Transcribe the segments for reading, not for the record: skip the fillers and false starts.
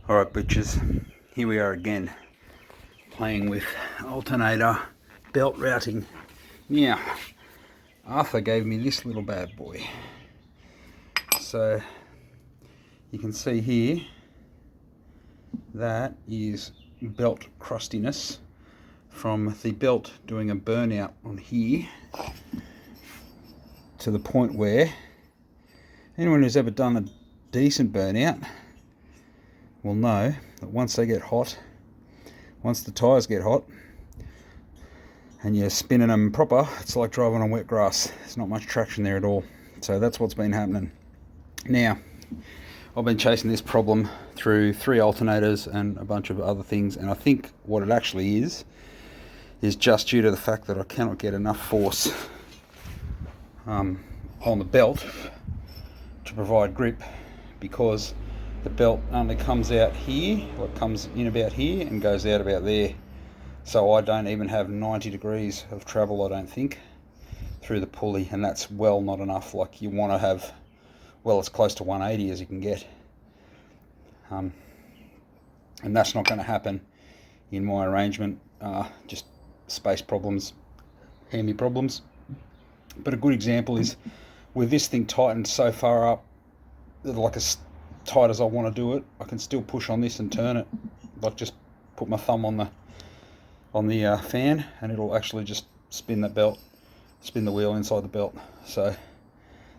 Alright bitches, here we are again, playing with alternator belt routing. Now, Arthur gave me this little bad boy. So, you can see here, that is belt crustiness from the belt doing a burnout on here, to the point where anyone who's ever done a decent burnout will know that once they get hot, once the tyres get hot and you're spinning them proper, it's like driving on wet grass. There's not much traction there at all. So that's what's been happening. Now, I've been chasing this problem through 3 alternators and a bunch of other things, and I think what it actually is just due to the fact that I cannot get enough force on the belt to provide grip, because the belt only comes out here, or it comes in about here and goes out about there. So I don't even have 90 degrees of travel, I don't think, through the pulley, and that's well not enough. Like, you want to have, well, as close to 180 as you can get. And that's not going to happen in my arrangement. Just space problems, handy problems. But a good example is with this thing tightened so far up, like as tight as I want to do it, I can still push on this and turn it. Like, just put my thumb on the fan, and it'll actually just spin the belt, spin the wheel inside the belt. So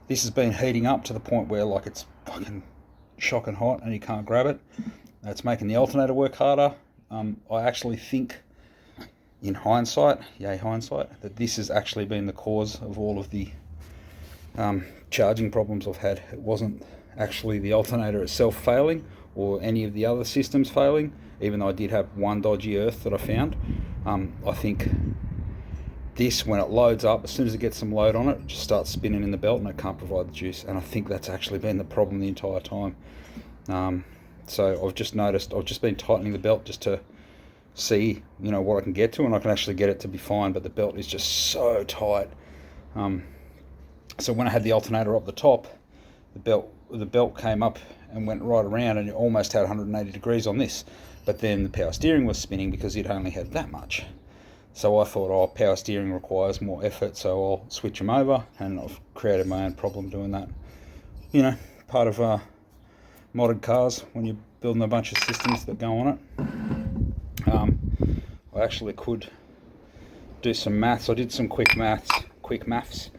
this has been heating up to the point where, like, it's fucking shocking hot and you can't grab it. It's making the alternator work harder. I actually think, in hindsight, yay hindsight, that this has actually been the cause of all of the charging problems I've had. It wasn't actually the alternator itself failing or any of the other systems failing, even though I did have one dodgy earth that I found. I think this, when it loads up, as soon as it gets some load on it, it just starts spinning in the belt and it can't provide the juice, and I think that's actually been the problem the entire time. So I've just noticed, I've just been tightening the belt just to see, you know, what I can get to, and I can actually get it to be fine, but the belt is just so tight. So when I had the alternator up the top, the belt came up and went right around, and it almost had 180 degrees on this, but then the power steering was spinning because it only had that much. So I thought, oh, power steering requires more effort, so I'll switch them over, and I've created my own problem doing that. You know, part of modded cars, when you're building a bunch of systems that go on it. I actually could do some maths. I did some quick maths,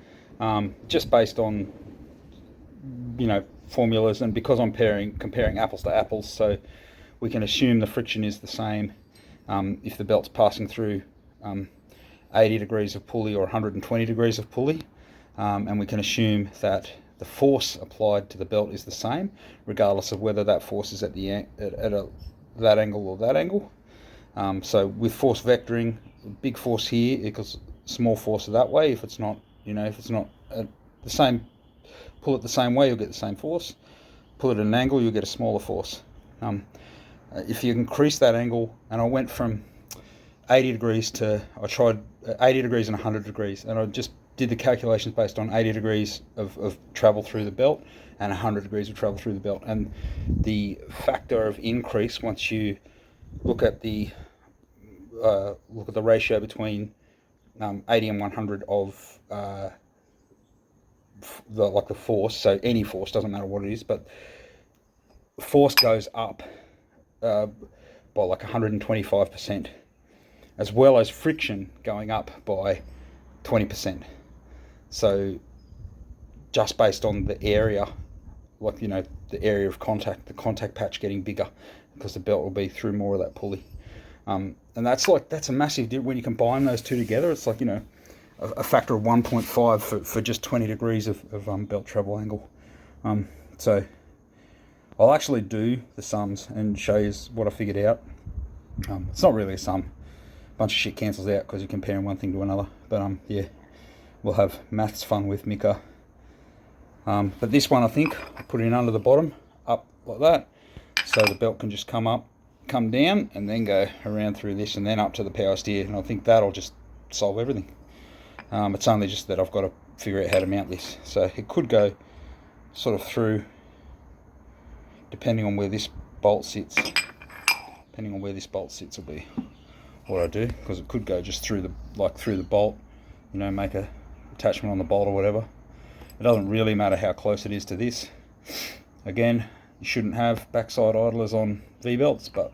just based on, you know, formulas, and because I'm comparing apples to apples, so we can assume the friction is the same if the belt's passing through 80 degrees of pulley or 120 degrees of pulley, and we can assume that the force applied to the belt is the same, regardless of whether that force is at that angle or that angle. So with force vectoring, big force here equals small force that way. If it's not, you know, if it's not the same, pull it the same way, you'll get the same force. Pull it at an angle, you'll get a smaller force. If you increase that angle, and I went from 80 degrees to, I tried 80 degrees and 100 degrees, and I just did the calculations based on 80 degrees of travel through the belt and 100 degrees of travel through the belt, and the factor of increase, once you look at the ratio between 80 and 100 of the force, so any force, doesn't matter what it is, but force goes up by like 125%, as well as friction going up by 20%. So just based on the area, like, you know, the area of contact, the contact patch getting bigger, because the belt will be through more of that pulley. And that's a massive difference when you combine those two together. It's like, you know, a factor of 1.5 for just 20 degrees of belt travel angle. So I'll actually do the sums and show you what I figured out. It's not really a sum. A bunch of shit cancels out because you're comparing one thing to another. But yeah, we'll have maths fun with Mika. But this one, I think, I'll put it in under the bottom, up like that, so the belt can just come up, come down, and then go around through this, and then up to the power steer. And I think that'll just solve everything. It's only just that I've got to figure out how to mount this. So it could go sort of through, depending on where this bolt sits. Depending on where this bolt sits will be what I do, because it could go just through the bolt, you know, make a attachment on the bolt or whatever. It doesn't really matter how close it is to this. Again, you shouldn't have backside idlers on V-belts, but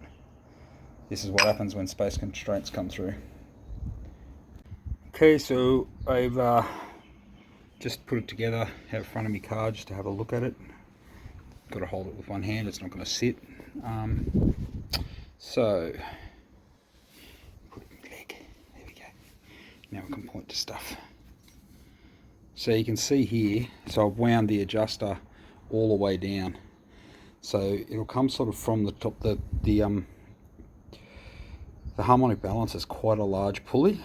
this is what happens when space constraints come through. Okay, so I've just put it together out in front of my car just to have a look at it. Got to hold it with one hand, it's not going to sit. So, put it in my leg. There we go. Now I can point to stuff. So you can see here, so I've wound the adjuster all the way down. So it'll come sort of from the top. The harmonic balance is quite a large pulley.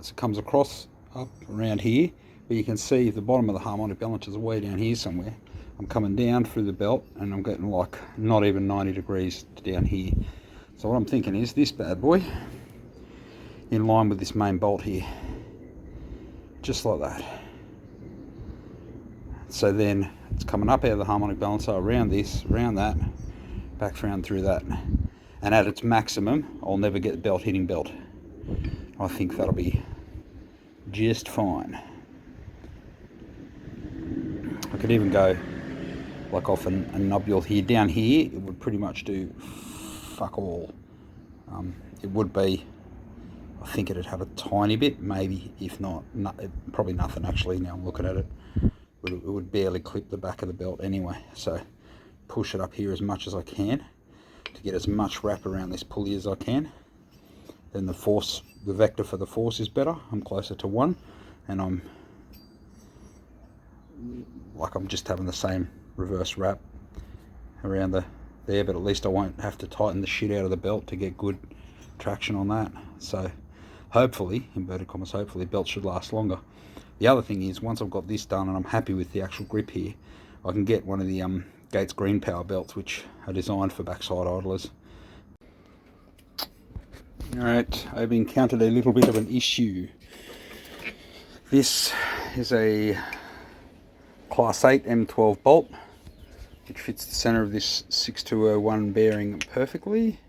So it comes across up around here, but you can see the bottom of the harmonic balance is way down here somewhere. I'm coming down through the belt and I'm getting like not even 90 degrees down here. So what I'm thinking is this bad boy in line with this main bolt here, just like that. So then it's coming up out of the harmonic balancer, around this, around that, back around through that. And at its maximum, I'll never get belt hitting belt. I think that'll be just fine. I could even go like off a nubule here. Down here, it would pretty much do fuck all. It would be, I think it'd have a tiny bit, maybe, if not, probably nothing actually, now I'm looking at it. It would barely clip the back of the belt anyway. So push it up here as much as I can to get as much wrap around this pulley as I can. Then the force, the vector for the force is better. I'm closer to 1, and I'm just having the same reverse wrap around there, but at least I won't have to tighten the shit out of the belt to get good traction on that. So hopefully, inverted commas, hopefully, belt should last longer. The other thing is, once I've got this done and I'm happy with the actual grip here, I can get one of the Gates Green Power belts, which are designed for backside idlers. Alright, I've encountered a little bit of an issue. This is a Class 8 M12 bolt, which fits the center of this 6201 bearing perfectly.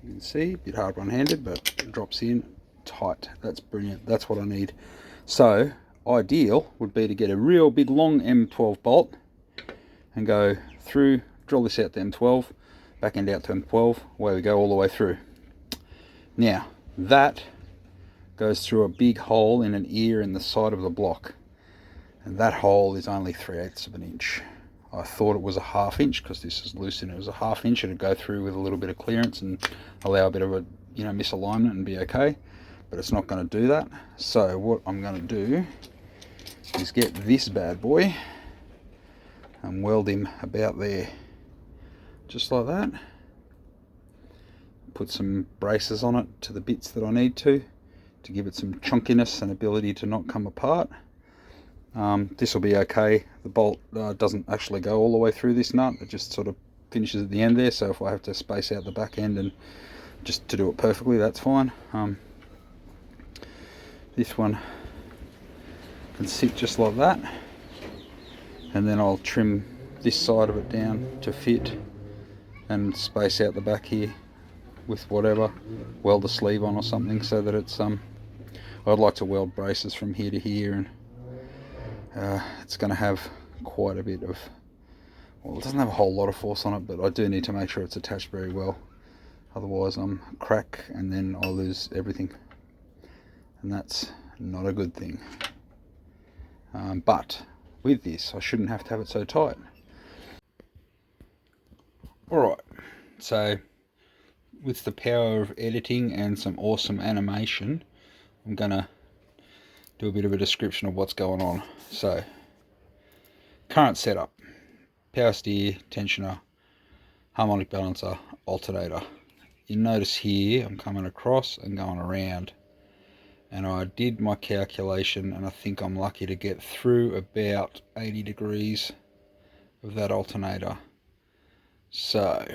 You can see, a bit hard one-handed, but it drops in tight. That's brilliant, that's what I need. So, ideal would be to get a real big long M12 bolt and go through, drill this out to M12, back end out to M12, away we go all the way through. Now, that goes through a big hole in an ear in the side of the block. And that hole is only 3/8 of an inch. I thought it was a 1/2 inch because this is loose and it was a 1/2 inch. It'd go through with a little bit of clearance and allow a bit of a, you know, misalignment and be okay. But it's not going to do that. So what I'm going to do is get this bad boy and weld him about there, just like that. Put some braces on it to the bits that I need to give it some chunkiness and ability to not come apart. This will be okay. The bolt doesn't actually go all the way through this nut, it just sort of finishes at the end there, so if I have to space out the back end and just to do it perfectly, that's fine. This one can sit just like that, and then I'll trim this side of it down to fit and space out the back here with whatever, weld the sleeve on or something so that it's I'd like to weld braces from here to here, and it's going to have quite a bit of, well, it doesn't have a whole lot of force on it, but I do need to make sure it's attached very well, otherwise I'm crack and then I lose everything, and that's not a good thing. But with this I shouldn't have to have it so tight. Alright, so with the power of editing and some awesome animation, I'm gonna do a bit of a description of what's going on. So, current setup: power steer, tensioner, harmonic balancer, alternator. You notice here I'm coming across and going around, and I did my calculation and I think I'm lucky to get through about 80 degrees of that alternator. So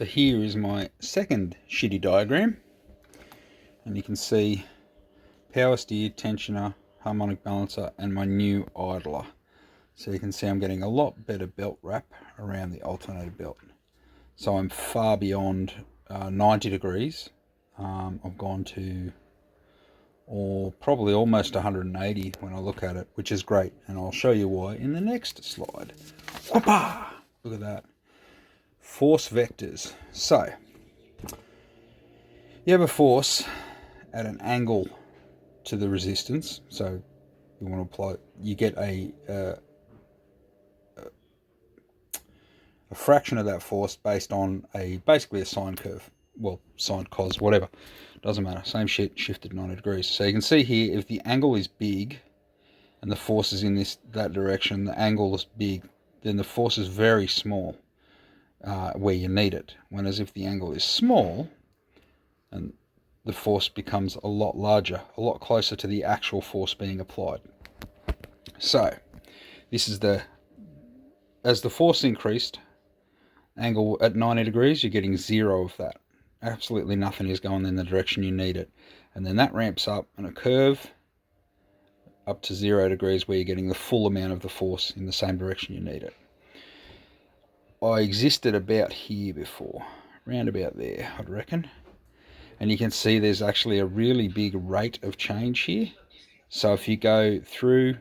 here is my second shitty diagram, and you can see power steer, tensioner, harmonic balancer, and my new idler. So you can see I'm getting a lot better belt wrap around the alternator belt. So I'm far beyond 90 degrees. I've gone to probably almost 180 when I look at it, which is great, and I'll show you why in the next slide. Whoopah! Look at that. Force vectors. So you have a force at an angle to the resistance. So you want to apply, you get a fraction of that force based on basically a sine curve. Well, sine, cos, whatever. Doesn't matter. Same shit, shifted 90 degrees. So you can see here, if the angle is big and the force is in that direction, the angle is big, then the force is very small where you need it. Whereas if the angle is small, and the force becomes a lot larger, a lot closer to the actual force being applied. So this is as the force increased, angle at 90 degrees, you're getting zero of that. Absolutely nothing is going in the direction you need it. And then that ramps up in a curve up to 0 degrees where you're getting the full amount of the force in the same direction you need it. I existed about here before, around about there, I'd reckon. And you can see there's actually a really big rate of change here. So if you go through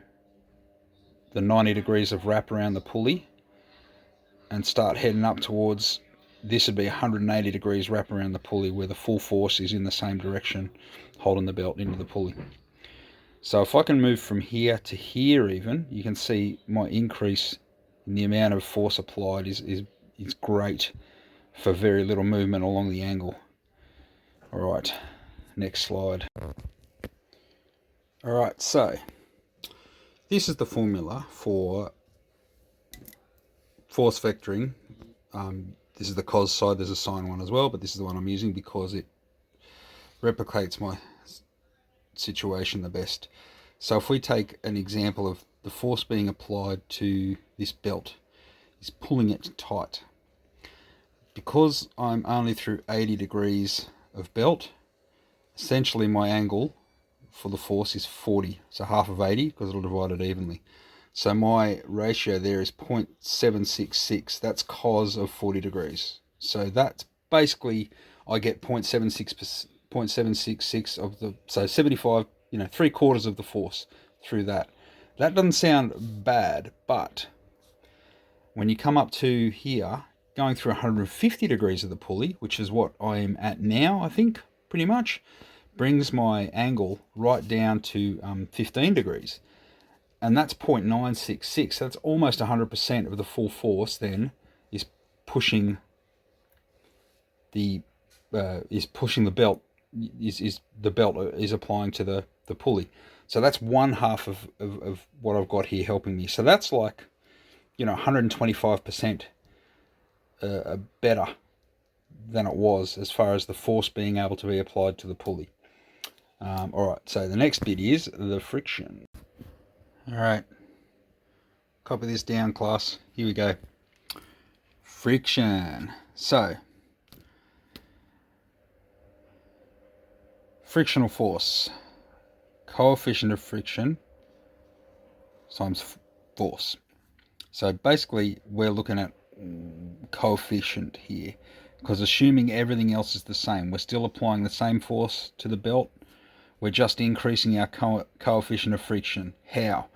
the 90 degrees of wrap around the pulley and start heading up towards, this would be 180 degrees wrap around the pulley where the full force is in the same direction, holding the belt into the pulley. So if I can move from here to here even, you can see my increase in the amount of force applied is great for very little movement along the angle. Alright, next slide. Alright, so this is the formula for force vectoring. This is the cos side, there's a sine one as well, but this is the one I'm using because it replicates my situation the best. So if we take an example of the force being applied to this belt, is pulling it tight. Because I'm only through 80 degrees of belt, essentially my angle for the force is 40, so half of 80 because it'll divide it evenly. So my ratio there is 0.766. That's cos of 40 degrees. So that's basically, I get 0.766 of the, so 75, 3/4 of the force through that. That doesn't sound bad, but when you come up to here, going through 150 degrees of the pulley, which is what I am at now, I think, pretty much, brings my angle right down to 15 degrees. And that's 0.966. That's almost 100% of the full force then is pushing the belt, the belt is applying to the pulley. So that's one half of what I've got here helping me. So that's like, 125% better than it was as far as the force being able to be applied to the pulley. Alright, so the next bit is the friction. Alright, copy this down, class. Here we go. Friction. So, frictional force. Coefficient of friction times force. So basically we're looking at coefficient here, because assuming everything else is the same, we're still applying the same force to the belt, we're just increasing our coefficient of friction. How?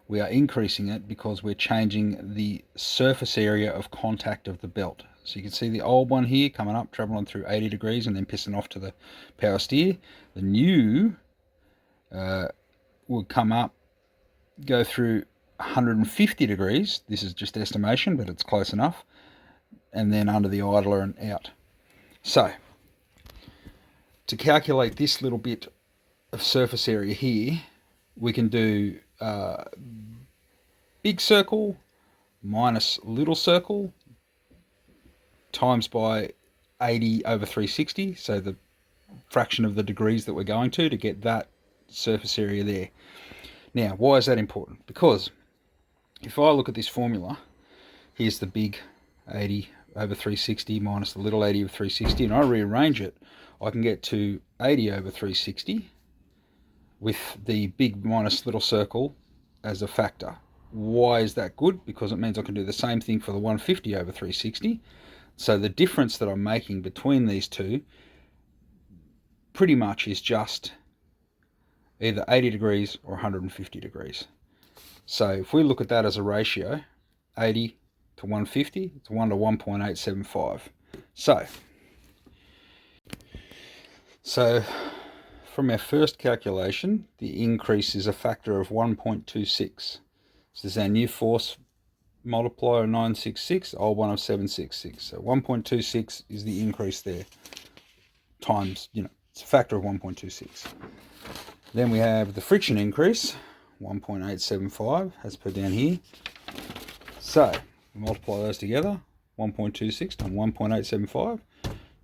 We are increasing it because we're changing the surface area of contact of the belt. So you can see the old one here coming up, traveling through 80 degrees and then pissing off to the power steer. The new would come up, go through 150 degrees. This is just estimation, but it's close enough. And then under the idler and out. So, to calculate this little bit of surface area here, we can do big circle minus little circle times by 80 over 360, so the fraction of the degrees that we're going to get that surface area there. Now, why is that important? Because if I look at this formula, here's the big 80 over 360 minus the little 80 over 360, and I rearrange it, I can get to 80 over 360 with the big minus little circle as a factor. Why is that good? Because it means I can do the same thing for the 150 over 360. So the difference that I'm making between these two pretty much is just either 80 degrees or 150 degrees. So if we look at that as a ratio, 80 to 150, it's 1 to 1.875. So from our first calculation, the increase is a factor of 1.26. So this is our new force multiplier of 966, old one of 766. So 1.26 is the increase there, times, it's a factor of 1.26. Then we have the friction increase, 1.875, as per down here. So multiply those together, 1.26 times 1.875,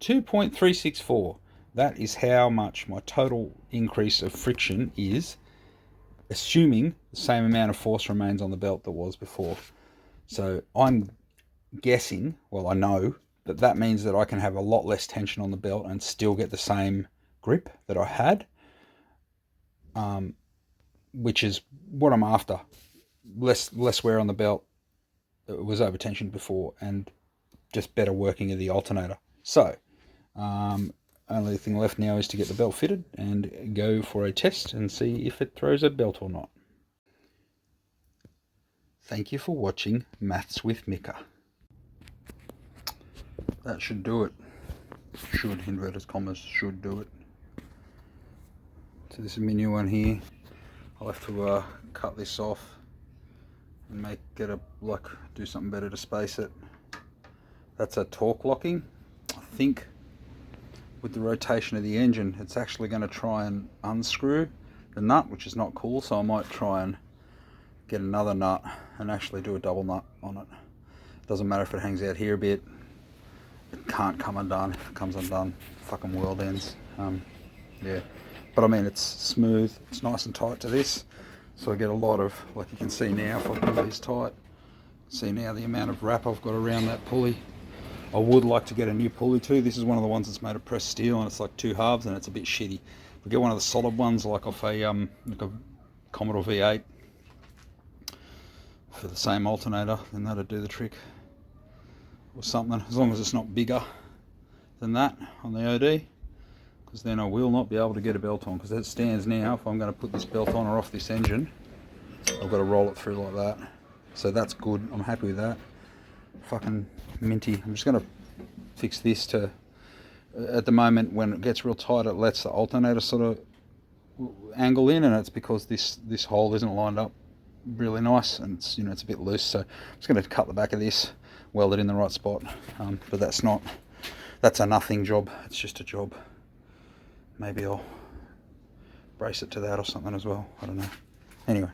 2.364. That is how much my total increase of friction is, assuming the same amount of force remains on the belt that was before. So I'm guessing, well, I know that that means that I can have a lot less tension on the belt and still get the same grip that I had, which is what I'm after. Less wear on the belt. It was over tensioned before, and just better working of the alternator. So only thing left now is to get the belt fitted and go for a test and see if it throws a belt or not. Thank you for watching Maths with Mika. That should do it. Should, inverted commas, should do it. So this is my new one here. I'll have to cut this off and do something better to space it. That's a torque locking. I think with the rotation of the engine, it's actually going to try and unscrew the nut, which is not cool. So I might try and get another nut and actually do a double nut on it. Doesn't matter if it hangs out here a bit. It can't come undone. If it comes undone, fucking world ends. Yeah, but I mean, it's smooth. It's nice and tight to this. So I get a lot of, like you can see now, if I pull these tight, see now the amount of wrap I've got around that pulley. I would like to get a new pulley too. This is one of the ones that's made of pressed steel, and it's like 2 halves, and it's a bit shitty. If we get one of the solid ones, like off a Commodore V8 for the same alternator, then that'd do the trick. Or something, as long as it's not bigger than that on the OD, because then I will not be able to get a belt on, because as it stands now, if I'm going to put this belt on or off this engine, I've got to roll it through like that. So that's good. I'm happy with that. Fucking minty. I'm just going to fix this to, at the moment when it gets real tight, it lets the alternator sort of angle in, and it's because this hole isn't lined up really nice, and it's it's a bit loose. So I'm just going to cut the back of this, weld it in the right spot. But that's a nothing job. It's just a job. Maybe I'll brace it to that or something as well. I don't know. Anyway.